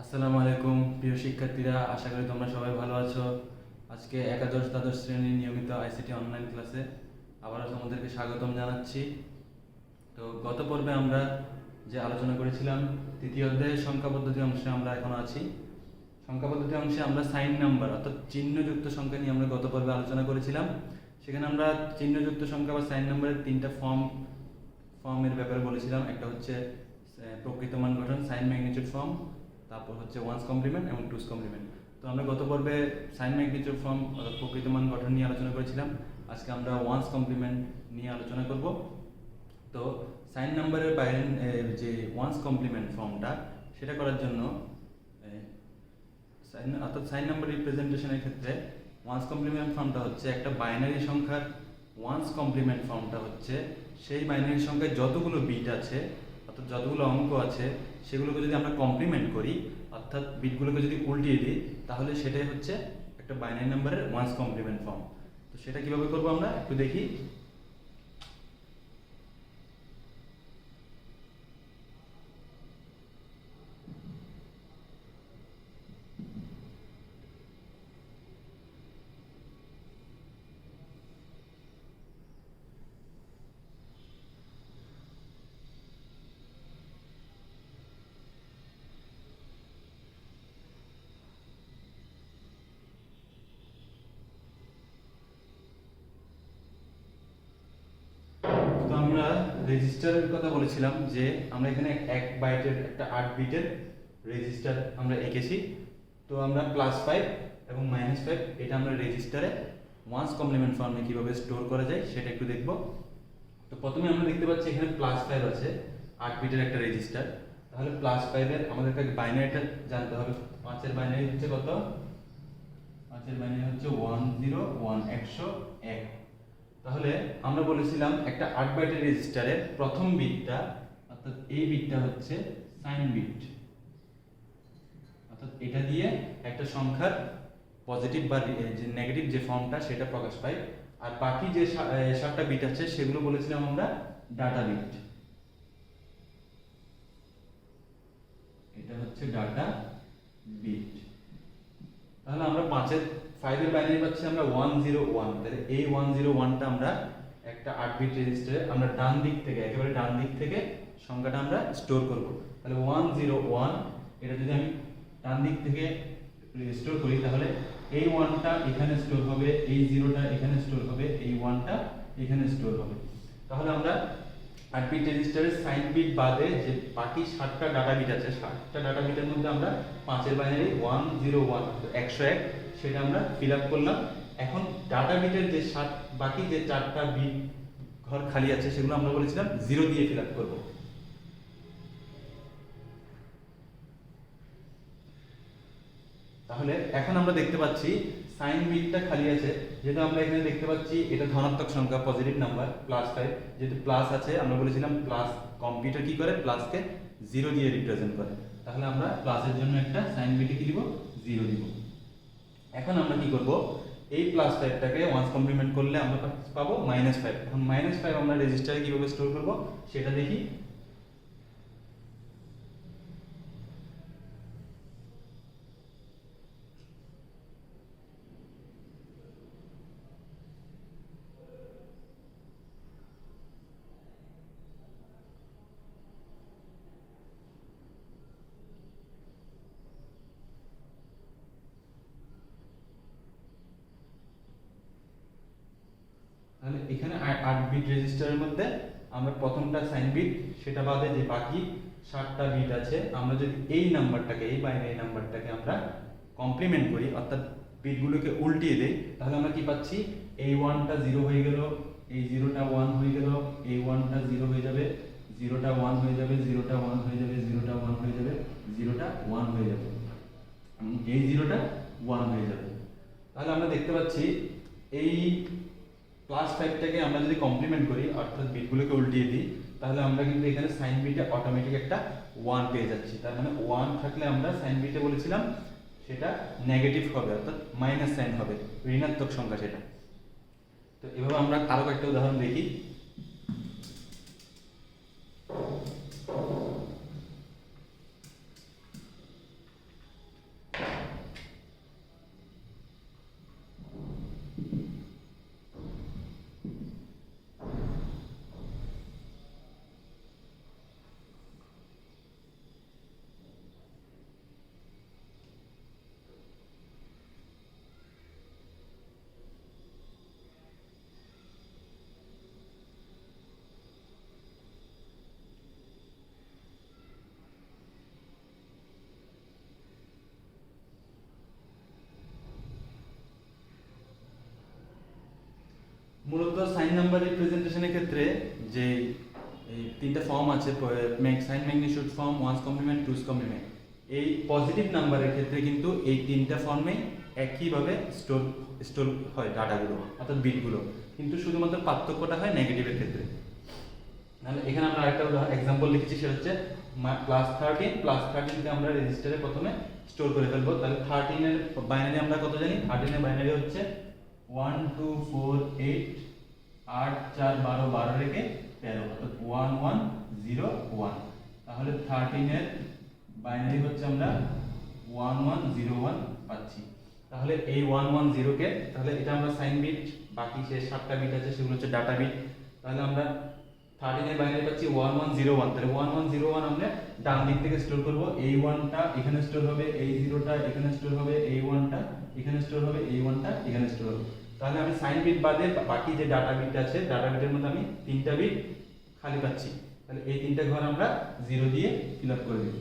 আসসালামু আলাইকুম প্রিয় শিক্ষার্থীরা, আশা করি তোমরা সবাই ভালো আছো। আজকে একাদশ দ্বাদশ শ্রেণীর নিয়মিত আইসিটি অনলাইন ক্লাসে আবারও তোমাদেরকে স্বাগতম জানাচ্ছি। তো গত পর্বে আমরা যে আলোচনা করেছিলাম তৃতীয় অধ্যায়ের সংখ্যা পদ্ধতি অংশে আমরা এখন আছি। সংখ্যা পদ্ধতি অংশে আমরা সাইন নাম্বার অর্থাৎ চিহ্নযুক্ত সংখ্যা নিয়ে আমরা গত পর্বে আলোচনা করেছিলাম। সেখানে আমরা চিহ্নযুক্ত সংখ্যা বা সাইন নাম্বারের তিনটা ফর্মের ব্যাপারে বলেছিলাম। একটা হচ্ছে প্রকৃত মান গঠন, সাইন ম্যাগনিটিউড ফর্ম, তারপর হচ্ছে ওয়ান্স কমপ্লিমেন্ট এবং টুস কমপ্লিমেন্ট। তো আমরা গত পর্বে সাইন ম্যাগনিটিউড ফর্ম অর্থাৎ প্রকৃত মান গঠন নিয়ে আলোচনা করেছিলাম। আজকে আমরা ওয়ান্স কমপ্লিমেন্ট নিয়ে আলোচনা করব। তো সাইন নাম্বারের বাইরে যে ওয়ান্স কমপ্লিমেন্ট ফর্মটা সেটা করার জন্য অর্থাৎ সাইন নাম্বার রিপ্রেজেন্টেশনের ক্ষেত্রে ওয়ান্স কমপ্লিমেন্ট ফর্মটা হচ্ছে একটা বাইনারি সংখ্যার ওয়ান্স কমপ্লিমেন্ট ফর্মটা হচ্ছে সেই বাইনারি সংখ্যায় যতগুলো বিট আছে অর্থাৎ যতগুলো অঙ্ক আছে সেগুলোকে যদি আমরা কমপ্লিমেন্ট করি অর্থাৎ বিটগুলোকে যদি উল্টিয়ে দিই তাহলে সেটাই হচ্ছে একটা বাইনারি নাম্বারের ওয়ান্স কমপ্লিমেন্ট ফর্ম। তো সেটা কিভাবে করবো আমরা একটু দেখি। তো আমরা রেজিস্টারের কথা বলেছিলাম যে আমরা এখানে 1 বাইটের একটা 8 বিটের রেজিস্টার আমরা এঁকেছি। তো আমরা +5 এবং -5 এটা আমরা রেজিস্টারে ওয়ান্স কমপ্লিমেন্ট ফর্মে কিভাবে স্টোর করা যায় সেটা একটু দেখব। তো প্রথমে আমরা দেখতে পাচ্ছি এখানে +5 আছে, 8 বিটের একটা রেজিস্টার। তাহলে +5 এর আমাদেরকে বাইনারিটা জানতে হবে। 5 এর বাইনারি হচ্ছে কত? 5 এর বাইনারি হচ্ছে 101 101। তাহলে আমরা বলেছিলাম একটা 8 বাইটের রেজিস্টারের প্রথম বিটটা অর্থাৎ এই বিটটা হচ্ছে সাইন বিট, অর্থাৎ এটা দিয়ে একটা সংখ্যার পজিটিভ বা যে নেগেটিভ যে ফর্মটা সেটা প্রকাশ পায়। আর বাকি যে 7টা বিট আছে সেগুলো বলেছিলাম আমরা ডাটা বিট। এটা হচ্ছে ডাটা বিট। তাহলে আমরা 5 এর বাইনারি পাচ্ছি আমরা 101। তাহলে এই 101টা আমরা একটা 8 বিট রেজিস্টারে আমরা ডান দিক থেকে একেবারে ডান দিক থেকে সংখ্যাটা আমরা স্টোর করব। তাহলে 101 এটা যদি আমি ডান দিক থেকে স্টোর করি তাহলে এই 1টা এখানে স্টোর হবে, এই 0টা এখানে স্টোর হবে, এই 1টা এখানে স্টোর হবে। তাহলে আমরা 8 বিট রেজিস্টারের সাইন বিট বাদে যে বাকি 7টা ডাটা বিট আছে 7টা ডাটা বিটের মধ্যে আমরা 5 এর বাইনারি 101 101 সেটা আমরা ফিল আপ করলাম। এখন ডাটা বিটের যে বাকি যে 4টা বিট ঘর খালি আছে সেগুলো আমরা বলেছিলাম 0 দিয়ে ফিল আপ করব। তাহলে এখন আমরা দেখতে পাচ্ছি সাইন বিটটা খালি আছে, যেহেতু আমরা এখানে দেখতে পাচ্ছি এটা ধনাত্মক সংখ্যা পজিটিভ নাম্বার +5, যেহেতু প্লাস আছে আমরা বলেছিলাম প্লাস কম্পিউটার কি করে প্লাসকে 0 দিয়ে রিপ্রেজেন্ট করে। তাহলে আমরা প্লাসের জন্য একটা সাইন বিটে কি দিব 0 দিব। এখন আমরা কি করব এই +5টাকে ওয়ান্স কমপ্লিমেন্ট করলে আমরা পাবো -5। এখন -5 আমরা রেজিস্টারে কিভাবে স্টোর করব সেটা দেখি। তাহলে এখানে 8 বিট রেজিস্টারের মধ্যে আমরা প্রথমটা সাইন বিট সেটা বাদে যে বাকি 7টা বিট আছে আমরা যদি এই নাম্বারটাকে এই বাইনারি নাম্বারটাকে আমরা কমপ্লিমেন্ট করি অর্থাৎ বিটগুলোকে উল্টিয়ে দেই তাহলে আমরা কি পাচ্ছি এই 1টা 0 হয়ে গেল, এই 0টা 1 হয়ে গেল, এই 1টা 0 হয়ে যাবে, 0টা 1 হয়ে যাবে, 0টা 1 হয়ে যাবে, 0টা 1 হয়ে যাবে, 0টা 1 হয়ে যাবে, এই 0টা 1 হয়ে যাবে। তাহলে আমরা দেখতে পাচ্ছি এই +5টাকে আমরা যদি কমপ্লিমেন্ট করি অর্থাৎ বিটগুলোকে উল্টিয়ে দিই তাহলে আমরা কিন্তু এখানে সাইন বিটে অটোমেটিক একটা 1 পেয়ে যাচ্ছি। তার মানে 1 থাকলে আমরা সাইন বিটে বলেছিলাম সেটা নেগেটিভ হবে অর্থাৎ মাইনাস সাইন হবে, ঋণাত্মক সংখ্যা সেটা। তো এভাবে আমরা আরো একটা উদাহরণ দেখি। মূলত সাইন নাম্বার রিপ্রেজেন্টেশনের ক্ষেত্রে যে এই তিনটা ফর্ম আছে, sign magnitude form, one's complement, two's complement, এই পজিটিভ নাম্বারের ক্ষেত্রে কিন্তু এই তিনটা ফর্মে একইভাবে স্টোর হয় ডাটাগুলো অর্থাৎ বিটগুলো, কিন্তু শুধুমাত্র পার্থক্যটা হয় নেগেটিভের ক্ষেত্রে। তাহলে এখানে আমরা আরেকটা এক্সাম্পল লিখেছি, সেটা হচ্ছে +13 কে আমরা রেজিস্টারে প্রথমে স্টোর করে ফেলবো। তাহলে 13 এর বাইনারি আমরা কত জানি? 13 এর বাইনারি হচ্ছে 1 2 4 8 8 4 12 12 রেখে 13 অর্থাৎ 1 1 0 1। তাহলে 13 এর বাইনারি হচ্ছে আমরা 1 1 0 1 পাচ্ছি। তাহলে এই 1 1 0 কে, তাহলে এটা আমরা সাইন বিট, বাকি যে 7টা বিট আছে সেগুলো হচ্ছে ডাটা বিট। তাহলে আমরা 13 এর বাইনারি পাচ্ছি 1 1 0 1। তাহলে 1 1 0 1 আমরা ডান দিক থেকে স্টোর করব। এই 1টা এখানে স্টোর হবে, এই 0টা এখানে স্টোর হবে, এই 1টা এখানে স্টোর হবে, এই 1টা এখানে স্টোর হবে। তাহলে আমি সাইন বিট বাদে বাকি যে ডাটা বিট আছে, ডাটা বিটের মধ্যে আমি 3টা বিট খালি পাচ্ছি। তাহলে এই 3টা ঘর আমরা 0 দিয়ে ফিল আপ করে দেব।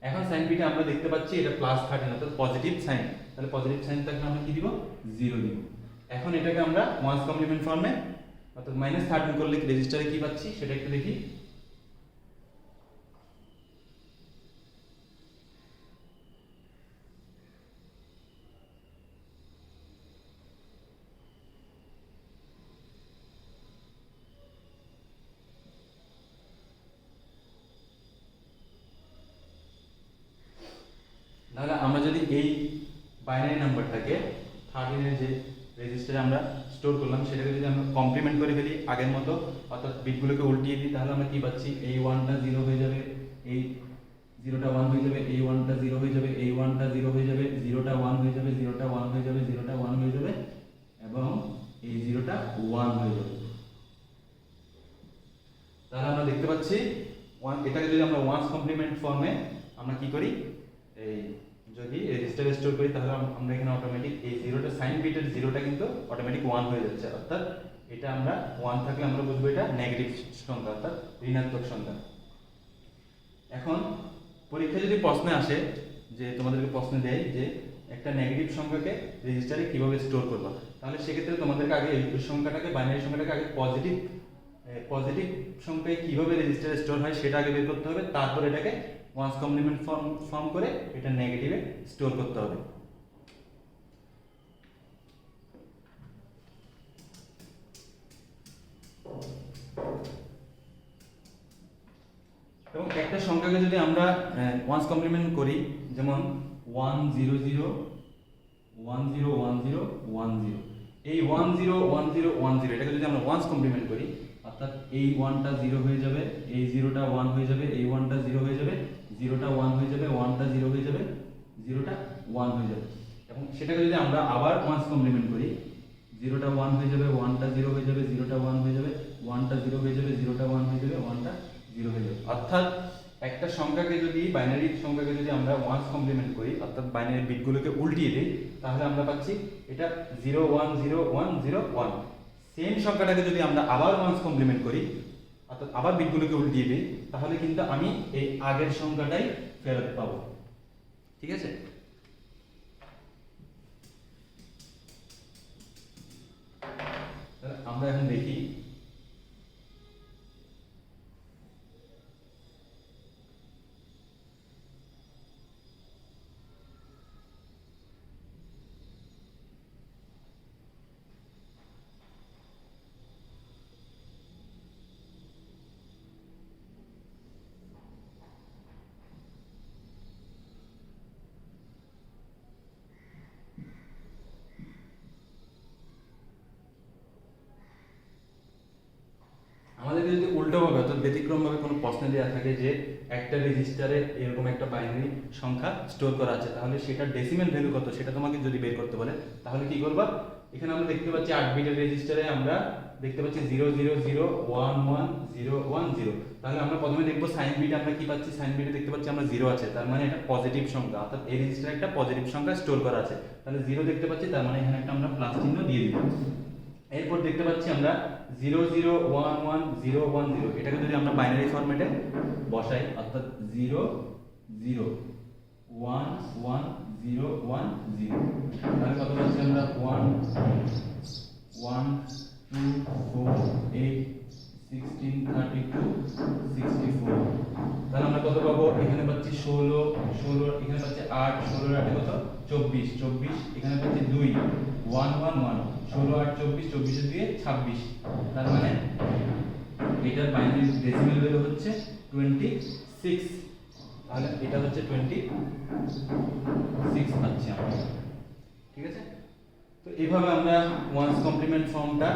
এখন সাইন বিটে আমরা দেখতে পাচ্ছি এটা +13 অর্থাৎ পজিটিভ সাইন। তাহলে পজিটিভ সাইন থাকলে আমরা কি দিব? 0 দিব। এখন এটাকে আমরা ওয়ান্স কমপ্লিমেন্ট ফর্মে অর্থাৎ -13 করলে রেজিস্টারে কি পাচ্ছি সেটা একটু দেখি। তাহলে আমরা যদি এই বাইনারি নাম্বারটাকে 13 এর যে রেজিস্টারে আমরা স্টোর করলাম সেটাকে যদি আমরা কমপ্লিমেন্ট করে ফেলি আগের মতো, অর্থাৎ বিটগুলোকে উল্টিয়ে দিই, তাহলে আমরা কি পাচ্ছি? এই 1টা 0 হয়ে যাবে, এই 0টা 1 হয়ে যাবে, এই 1টা 0 হয়ে যাবে, এই 1টা 0 হয়ে যাবে, 0টা 1 হয়ে যাবে, 0টা 1 হয়ে যাবে, 0টা 1 হয়ে যাবে এবং এই 0টা 1 হয়ে যাবে। তাহলে আমরা দেখতে পাচ্ছি এটাকে যদি আমরা ওয়ান্স কমপ্লিমেন্ট ফর্মে আমরা কি করি, এই যদি রেজিস্টারে স্টোর করি তাহলে আমরা এখানে অটোমেটিক এই 0টা সাইন বিটের 0টা কিন্তু অটোমেটিক 1 হয়ে যাচ্ছে। অর্থাৎ এটা আমরা 1 থাকলে আমরা বুঝবো এটা নেগেটিভ সংখ্যা অর্থাৎ ঋণাত্মক সংখ্যা। এখন পরীক্ষা যদি প্রশ্নে আসে, যে তোমাদেরকে প্রশ্ন দেয় যে একটা নেগেটিভ সংখ্যাকে রেজিস্টারে কিভাবে স্টোর করবা, তাহলে সেক্ষেত্রে তোমাদেরকে আগে এই সংখ্যাটাকে, বাইনারি সংখ্যাটাকে আগে পজিটিভ সংখ্যায় কিভাবে রেজিস্টারে স্টোর হয় সেটা আগে বের করতে হবে। তারপর এটাকে ওয়ান্স কমপ্লিমেন্ট ফর্ম করে এটা নেগেটিভে স্টোর করতে হবে। এবং একটা সংখ্যাকে যদি আমরা ওয়ান্স কমপ্লিমেন্ট করি, যেমন 1 0 0 1 0 1 0 1 0, এই 1 0 1 0 1 0 এটাকে যদি আমরা ওয়ান্স কমপ্লিমেন্ট করি, অর্থাৎ এই 1টা 0 হয়ে যাবে, এই 0টা 1 হয়ে যাবে, এই 1টা 0 হয়ে যাবে, 0টা 1 হয়ে যাবে, 1টা 0 হয়ে যাবে, 0টা 1 হয়ে যাবে। এবং সেটাকে যদি আমরা আবার ওয়ান্স কমপ্লিমেন্ট করি, 0টা 1 হয়ে যাবে, 1টা 0 হয়ে যাবে, 0টা 1 হয়ে যাবে, 1টা 0 হয়ে যাবে, 0টা 1 হয়ে যাবে, 1টা 0 হয়ে যাবে। অর্থাৎ একটা সংখ্যাকে যদি, বাইনারি সংখ্যাকে যদি আমরা ওয়ান্স কমপ্লিমেন্ট করি অর্থাৎ বাইনারি বিটগুলোকে উল্টিয়ে দিই, তাহলে আমরা পাচ্ছি এটা 0 1 0 1 0 1। সেম সংখ্যাটাকে যদি আমরা আবার ওয়ান্স কমপ্লিমেন্ট করি অর্থাৎ আবার বিটগুলোকে উল্টিয়ে দিই, তাহলে কিন্তু আমি এই আগের সংখ্যাটাই ফেরত পাবো। ঠিক আছে? আমরা এখন দেখি আমাদেরকে যদি উল্টোভাবে অর্থাৎ ব্যতিক্রমভাবে কোনো প্রশ্ন দেওয়া থাকে যে একটা রেজিস্টারে এরকম একটা বাইনারি সংখ্যা স্টোর করা আছে, তাহলে সেটা ডেসিমেল ভ্যালু কত সেটা তোমাকে যদি বের করতে বলে, তাহলে কি করবা? এখানে আমরা দেখতে পাচ্ছি 8 বিটের রেজিস্টারে আমরা দেখতে পাচ্ছি 0 0 0 1 1 0 1 0। তাহলে আমরা প্রথমে দেখবো সাইন বিট আমরা কি পাচ্ছি, সাইন বিটে দেখতে পাচ্ছি আমরা 0 আছে, তার মানে এটা পজিটিভ সংখ্যা অর্থাৎ এই রেজিস্টারে একটা পজিটিভ সংখ্যা স্টোর করা আছে। তাহলে 0 দেখতে পাচ্ছি, তার মানে এখানে একটা আমরা প্লাস চিহ্ন দিয়ে দিব। এরপর দেখতে পাচ্ছি আমরা 0 0 1 1 0 1 0, এটাকে যদি আমরা বাইনারি ফরম্যাটে বসাই অর্থাৎ 0 0 1 1 0 1 0, তাহলে কত পাচ্ছি আমরা 1 1 2 4 8 16 32 64। তাহলে আমরা কত পাবো? এখানে পাচ্ছি 16 16, এখানে পাচ্ছি 8 16 8 কত 24 24, এখানে পাচ্ছি 2 1 1 1 16 8 24 24 দিয়ে 26। তার মানে এটার বাইনারি ডেসিমেল ভ্যালু হচ্ছে 26। তাহলে এটা হচ্ছে 26 পাচ্ছি আমরা। ঠিক আছে, তো এইভাবে আমরা ওয়ান্স কমপ্লিমেন্ট ফর্মটা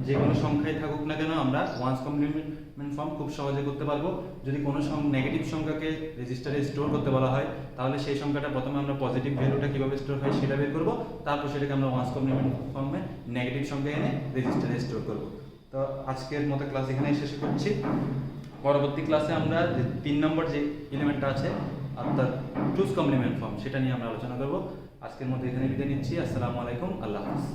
যে কোনো সংখ্যায় থাকুক না কেন আমরা ওয়ান্স কমপ্লিমেন্ট ফর্ম খুব সহজে করতে পারবো। যদি কোনো নেগেটিভ সংখ্যাকে রেজিস্টারে স্টোর করতে বলা হয় তাহলে সেই সংখ্যাটা প্রথমে আমরা পজিটিভ ভ্যালুটা কীভাবে স্টোর হয় সেটা বের করবো, তারপর সেটাকে আমরা ওয়ান্স কমপ্লিমেন্ট ফর্মে নেগেটিভ সংখ্যা এনে রেজিস্টারে স্টোর করবো। তো আজকের মতো ক্লাস এখানেই শেষ করছি। পরবর্তী ক্লাসে আমরা যে 3 নম্বর যে এলিমেন্টটা আছে অর্থাৎ চুজ কমপ্লিমেন্ট ফর্ম সেটা নিয়ে আমরা আলোচনা করব। আজকের মতো এখানে বিদায় নিচ্ছি। আসসালামু আলাইকুম, আল্লাহ হাফেজ।